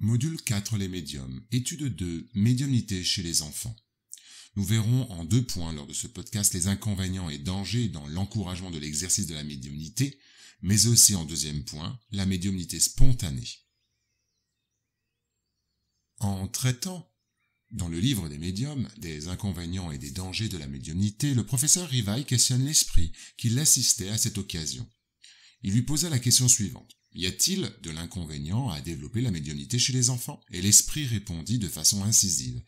Module 4, les médiums. Étude 2, médiumnité chez les enfants. Nous verrons en 2 points lors de ce podcast les inconvénients et dangers dans l'encouragement de l'exercice de la médiumnité, mais aussi en 2e point, la médiumnité spontanée. En traitant, dans le livre des médiums, des inconvénients et des dangers de la médiumnité, le professeur Rivail questionne l'esprit qui l'assistait à cette occasion. Il lui posa la question suivante. Y a-t-il de l'inconvénient à développer la médiumnité chez les enfants ? Et l'esprit répondit de façon incisive.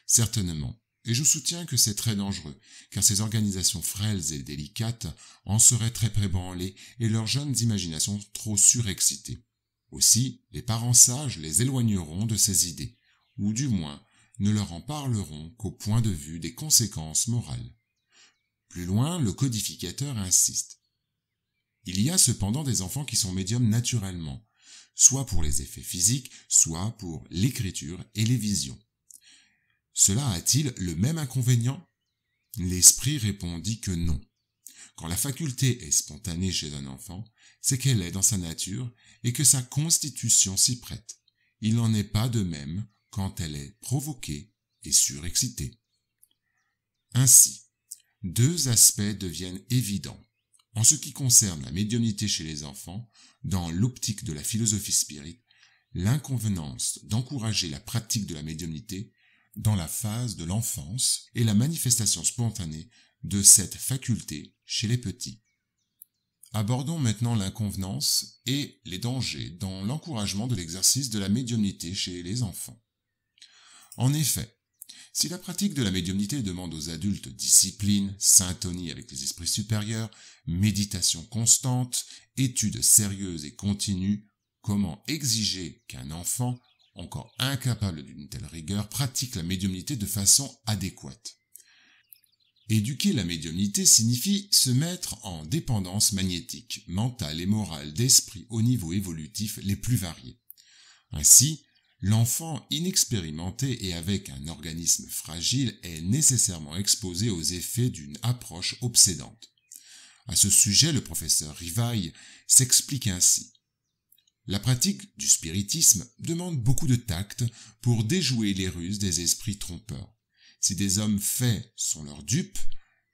Certainement. Et je soutiens que c'est très dangereux, car ces organisations frêles et délicates en seraient très ébranlées et leurs jeunes imaginations trop surexcitées. Aussi, les parents sages les éloigneront de ces idées, ou du moins ne leur en parleront qu'au point de vue des conséquences morales. Plus loin, le codificateur insiste. Il y a cependant des enfants qui sont médiums naturellement, soit pour les effets physiques, soit pour l'écriture et les visions. Cela a-t-il le même inconvénient ? L'esprit répondit que non. Quand la faculté est spontanée chez un enfant, c'est qu'elle est dans sa nature et que sa constitution s'y prête. Il n'en est pas de même quand elle est provoquée et surexcitée. Ainsi, 2 aspects deviennent évidents. En ce qui concerne la médiumnité chez les enfants, dans l'optique de la philosophie spirite, l'inconvenance d'encourager la pratique de la médiumnité dans la phase de l'enfance et la manifestation spontanée de cette faculté chez les petits. Abordons maintenant l'inconvenance et les dangers dans l'encouragement de l'exercice de la médiumnité chez les enfants. En effet, si la pratique de la médiumnité demande aux adultes discipline, syntonie avec les esprits supérieurs, méditation constante, étude sérieuse et continue, comment exiger qu'un enfant, encore incapable d'une telle rigueur, pratique la médiumnité de façon adéquate ? Éduquer la médiumnité signifie se mettre en dépendance magnétique, mentale et morale d'esprits au niveau évolutif les plus variés. Ainsi, l'enfant inexpérimenté et avec un organisme fragile est nécessairement exposé aux effets d'une approche obsédante. À ce sujet, le professeur Rivail s'explique ainsi. La pratique du spiritisme demande beaucoup de tact pour déjouer les ruses des esprits trompeurs. Si des hommes faits sont leurs dupes,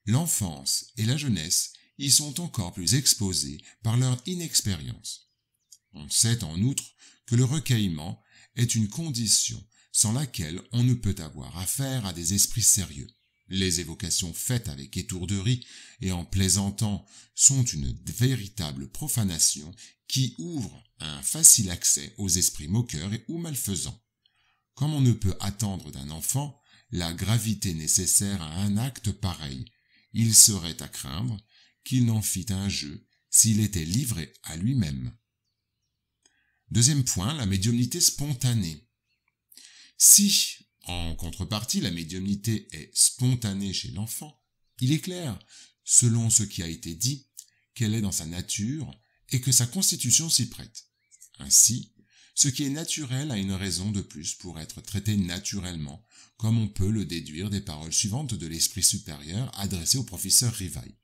l'enfance et la jeunesse y sont encore plus exposés par leur inexpérience. On sait en outre que le recueillement est une condition sans laquelle on ne peut avoir affaire à des esprits sérieux. Les évocations faites avec étourderie et en plaisantant sont une véritable profanation qui ouvre un facile accès aux esprits moqueurs ou malfaisants. Comme on ne peut attendre d'un enfant la gravité nécessaire à un acte pareil, il serait à craindre qu'il n'en fît un jeu s'il était livré à lui-même. 2e point, la médiumnité spontanée. Si, en contrepartie, la médiumnité est spontanée chez l'enfant, il est clair, selon ce qui a été dit, qu'elle est dans sa nature et que sa constitution s'y prête. Ainsi, ce qui est naturel a une raison de plus pour être traité naturellement, comme on peut le déduire des paroles suivantes de l'esprit supérieur adressées au professeur Rivail.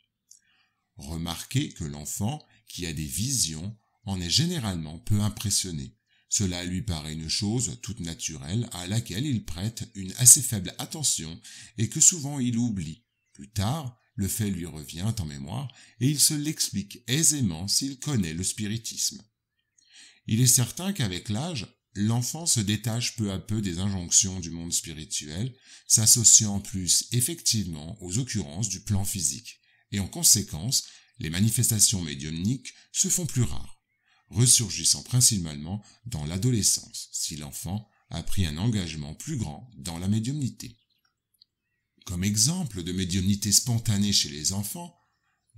Remarquez que l'enfant qui a des visions en est généralement peu impressionné. Cela lui paraît une chose toute naturelle à laquelle il prête une assez faible attention et que souvent il oublie. Plus tard, le fait lui revient en mémoire et il se l'explique aisément s'il connaît le spiritisme. Il est certain qu'avec l'âge, l'enfant se détache peu à peu des injonctions du monde spirituel, s'associant plus effectivement aux occurrences du plan physique, et en conséquence, les manifestations médiumniques se font plus rares, ressurgissant principalement dans l'adolescence, si l'enfant a pris un engagement plus grand dans la médiumnité. Comme exemple de médiumnité spontanée chez les enfants,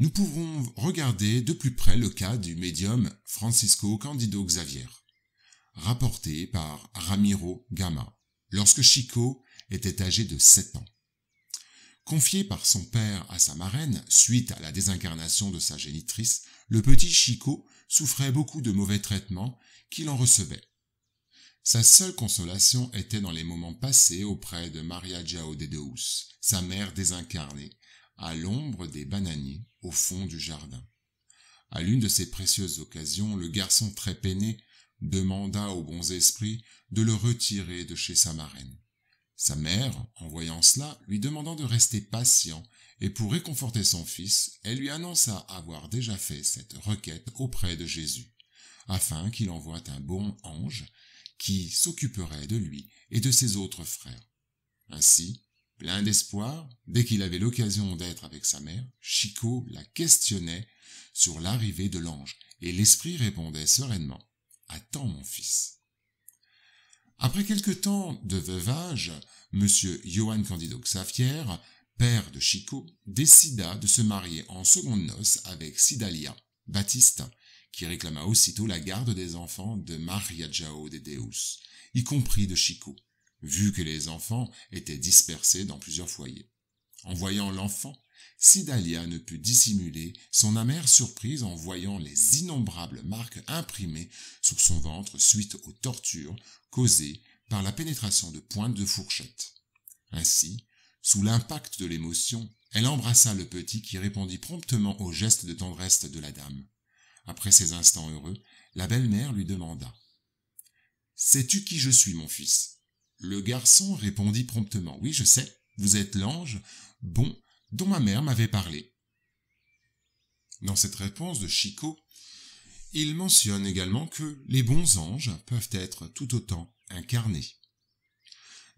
nous pouvons regarder de plus près le cas du médium Francisco Cândido Xavier, rapporté par Ramiro Gama, lorsque Chico était âgé de 7 ans. Confié par son père à sa marraine, suite à la désincarnation de sa génitrice, le petit Chico souffrait beaucoup de mauvais traitements qu'il en recevait. Sa seule consolation était dans les moments passés auprès de Maria João de Deus, sa mère désincarnée, à l'ombre des bananiers au fond du jardin. À l'une de ces précieuses occasions, le garçon très peiné demanda aux bons esprits de le retirer de chez sa marraine. Sa mère, en voyant cela, lui demandant de rester patient, et pour réconforter son fils, elle lui annonça avoir déjà fait cette requête auprès de Jésus, afin qu'il envoie un bon ange qui s'occuperait de lui et de ses autres frères. Ainsi, plein d'espoir, dès qu'il avait l'occasion d'être avec sa mère, Chico la questionnait sur l'arrivée de l'ange, et l'esprit répondait sereinement « Attends mon fils ». Après quelque temps de veuvage, M. Johann Candido Xavier, père de Chico, décida de se marier en secondes noces avec Sidalia Battista, qui réclama aussitôt la garde des enfants de Maria João de Deus, y compris de Chico, vu que les enfants étaient dispersés dans plusieurs foyers. En voyant l'enfant, Sidalia ne put dissimuler son amère surprise en voyant les innombrables marques imprimées sur son ventre suite aux tortures causées par la pénétration de pointes de fourchette. Ainsi, sous l'impact de l'émotion, elle embrassa le petit qui répondit promptement au geste de tendresse de la dame. Après ces instants heureux, la belle-mère lui demanda « Sais-tu qui je suis, mon fils ?» Le garçon répondit promptement « Oui, je sais, vous êtes l'ange, bon, dont ma mère m'avait parlé. » Dans cette réponse de Chico, il mentionne également que les bons anges peuvent être tout autant incarnés.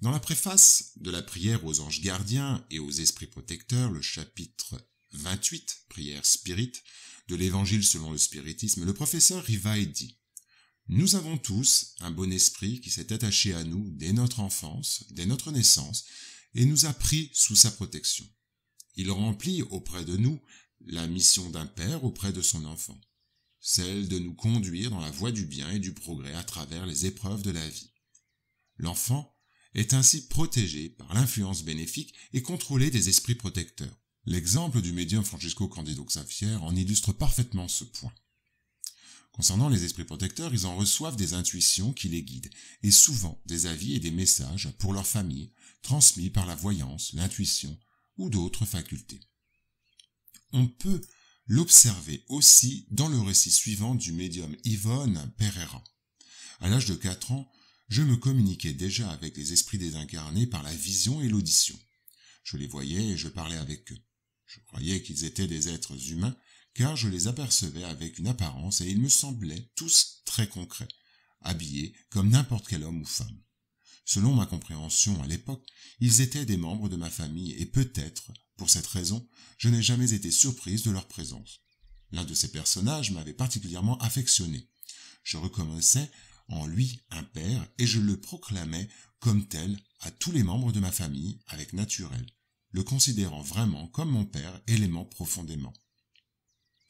Dans la préface de la prière aux anges gardiens et aux esprits protecteurs, le chapitre 28, prière spirit, de l'évangile selon le spiritisme, le professeur Rivail dit « Nous avons tous un bon esprit qui s'est attaché à nous dès notre enfance, dès notre naissance, et nous a pris sous sa protection. Il remplit auprès de nous la mission d'un père auprès de son enfant, celle de nous conduire dans la voie du bien et du progrès à travers les épreuves de la vie. L'enfant est ainsi protégé par l'influence bénéfique et contrôlé des esprits protecteurs. L'exemple du médium Francisco Candido Xavier en illustre parfaitement ce point. Concernant les esprits protecteurs, ils en reçoivent des intuitions qui les guident, et souvent des avis et des messages pour leur famille, transmis par la voyance, l'intuition ou d'autres facultés. On peut l'observer aussi dans le récit suivant du médium Yvonne Pereira. À l'âge de 4 ans, je me communiquais déjà avec les esprits désincarnés par la vision et l'audition. Je les voyais et je parlais avec eux. Je croyais qu'ils étaient des êtres humains, car je les apercevais avec une apparence et ils me semblaient tous très concrets, habillés comme n'importe quel homme ou femme. Selon ma compréhension à l'époque, ils étaient des membres de ma famille et peut-être, pour cette raison, je n'ai jamais été surprise de leur présence. L'un de ces personnages m'avait particulièrement affectionné. Je reconnaissais en lui un père et je le proclamais comme tel à tous les membres de ma famille avec naturel, le considérant vraiment comme mon père et l'aimant profondément.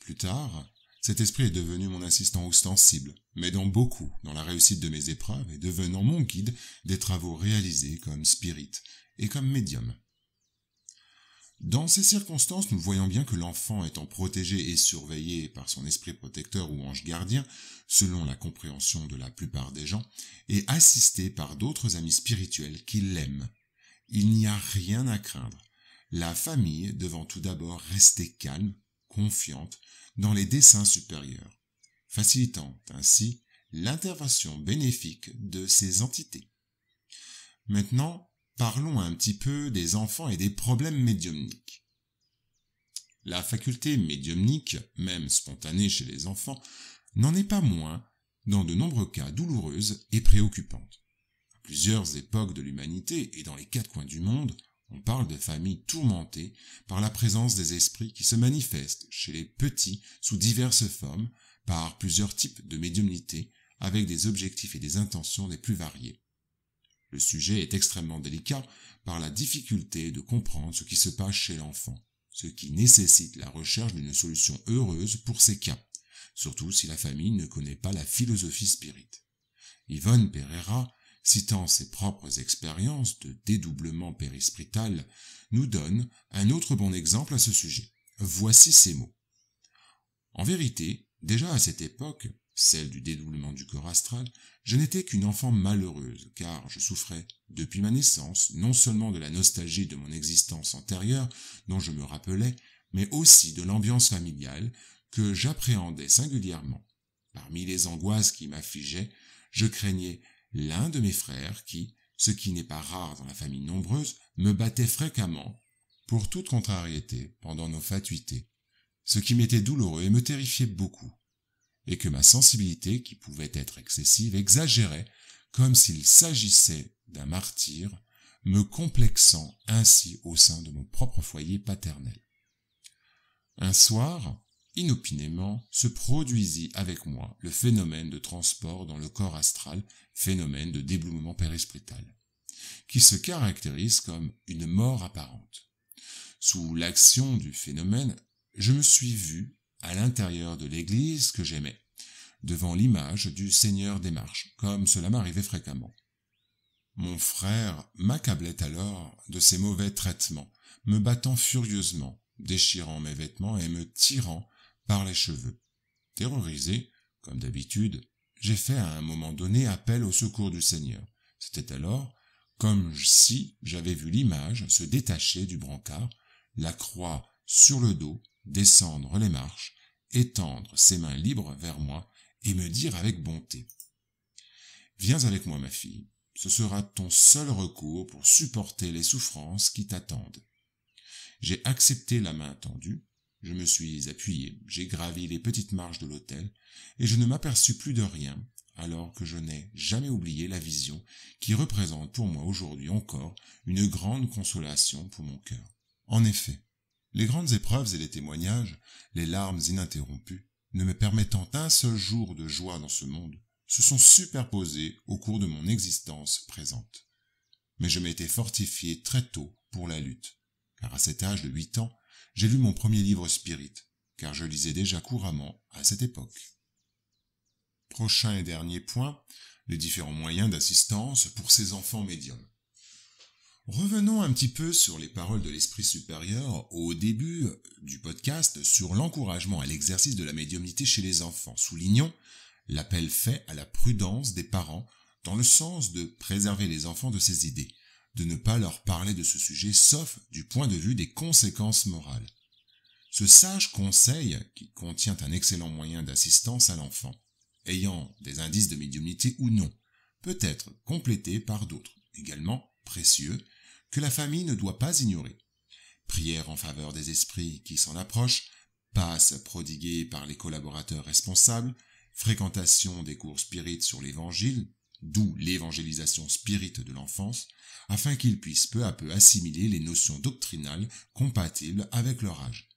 Plus tard, cet esprit est devenu mon assistant ostensible, m'aidant beaucoup dans la réussite de mes épreuves et devenant mon guide des travaux réalisés comme spirit et comme médium. Dans ces circonstances, nous voyons bien que l'enfant étant protégé et surveillé par son esprit protecteur ou ange gardien, selon la compréhension de la plupart des gens, est assisté par d'autres amis spirituels qui l'aiment. Il n'y a rien à craindre, la famille devant tout d'abord rester calme, confiante, dans les desseins supérieurs, facilitant ainsi l'intervention bénéfique de ces entités. Maintenant, parlons un petit peu des enfants et des problèmes médiumniques. La faculté médiumnique, même spontanée chez les enfants, n'en est pas moins, dans de nombreux cas, douloureuse et préoccupante. À plusieurs époques de l'humanité et dans les 4 coins du monde, on parle de familles tourmentées par la présence des esprits qui se manifestent chez les petits sous diverses formes par plusieurs types de médiumnité avec des objectifs et des intentions les plus variés. Le sujet est extrêmement délicat par la difficulté de comprendre ce qui se passe chez l'enfant, ce qui nécessite la recherche d'une solution heureuse pour ces cas, surtout si la famille ne connaît pas la philosophie spirit. Yvonne Pereira, citant ses propres expériences de dédoublement périspritale, nous donne un autre bon exemple à ce sujet. Voici ces mots. En vérité, déjà à cette époque, celle du dédoublement du corps astral, je n'étais qu'une enfant malheureuse, car je souffrais, depuis ma naissance, non seulement de la nostalgie de mon existence antérieure, dont je me rappelais, mais aussi de l'ambiance familiale que j'appréhendais singulièrement. Parmi les angoisses qui m'affligeaient, je craignais l'un de mes frères qui, ce qui n'est pas rare dans la famille nombreuse, me battait fréquemment pour toute contrariété pendant nos fatuités, ce qui m'était douloureux et me terrifiait beaucoup, et que ma sensibilité, qui pouvait être excessive, exagérait comme s'il s'agissait d'un martyr, me complexant ainsi au sein de mon propre foyer paternel. Un soir, inopinément, se produisit avec moi le phénomène de transport dans le corps astral, phénomène de débloumement périsprétal, qui se caractérise comme une mort apparente. Sous l'action du phénomène, je me suis vu à l'intérieur de l'église que j'aimais, devant l'image du Seigneur des Marches, comme cela m'arrivait fréquemment. Mon frère m'accablait alors de ses mauvais traitements, me battant furieusement, déchirant mes vêtements et me tirant par les cheveux. Terrorisé, comme d'habitude, j'ai fait à un moment donné appel au secours du Seigneur. C'était alors comme si j'avais vu l'image se détacher du brancard, la croix sur le dos, descendre les marches, étendre ses mains libres vers moi et me dire avec bonté : « Viens avec moi, ma fille, ce sera ton seul recours pour supporter les souffrances qui t'attendent. » J'ai accepté la main tendue, je me suis appuyé, j'ai gravi les petites marches de l'autel, et je ne m'aperçus plus de rien, alors que je n'ai jamais oublié la vision qui représente pour moi aujourd'hui encore une grande consolation pour mon cœur. En effet, les grandes épreuves et les témoignages, les larmes ininterrompues, ne me permettant un seul jour de joie dans ce monde, se sont superposés au cours de mon existence présente. Mais je m'étais fortifié très tôt pour la lutte, car à cet âge de 8 ans, j'ai lu mon premier livre spirit, car je lisais déjà couramment à cette époque. Prochain et dernier point, les différents moyens d'assistance pour ces enfants médiums. Revenons un petit peu sur les paroles de l'Esprit supérieur au début du podcast sur l'encouragement à l'exercice de la médiumnité chez les enfants. Soulignons l'appel fait à la prudence des parents dans le sens de préserver les enfants de ces idées, de ne pas leur parler de ce sujet sauf du point de vue des conséquences morales. Ce sage conseil, qui contient un excellent moyen d'assistance à l'enfant, ayant des indices de médiumnité ou non, peut être complété par d'autres, également précieux, que la famille ne doit pas ignorer. Prière en faveur des esprits qui s'en approchent, passes prodiguées par les collaborateurs responsables, fréquentation des cours spirites sur l'évangile, d'où l'évangélisation spirite de l'enfance, afin qu'ils puissent peu à peu assimiler les notions doctrinales compatibles avec leur âge.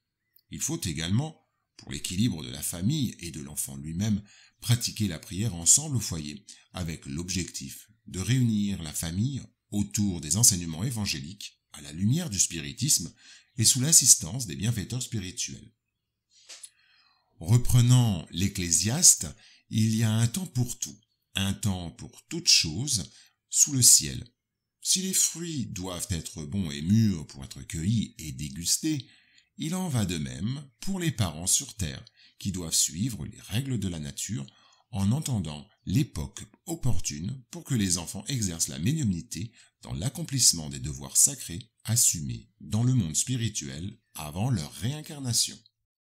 Il faut également, pour l'équilibre de la famille et de l'enfant lui-même, pratiquer la prière ensemble au foyer, avec l'objectif de réunir la famille autour des enseignements évangéliques, à la lumière du spiritisme et sous l'assistance des bienfaiteurs spirituels. Reprenant l'Ecclésiaste, il y a un temps pour tout, un temps pour toute chose sous le ciel. Si les fruits doivent être bons et mûrs pour être cueillis et dégustés, il en va de même pour les parents sur terre, qui doivent suivre les règles de la nature en entendant l'époque opportune pour que les enfants exercent la médiumnité dans l'accomplissement des devoirs sacrés assumés dans le monde spirituel avant leur réincarnation.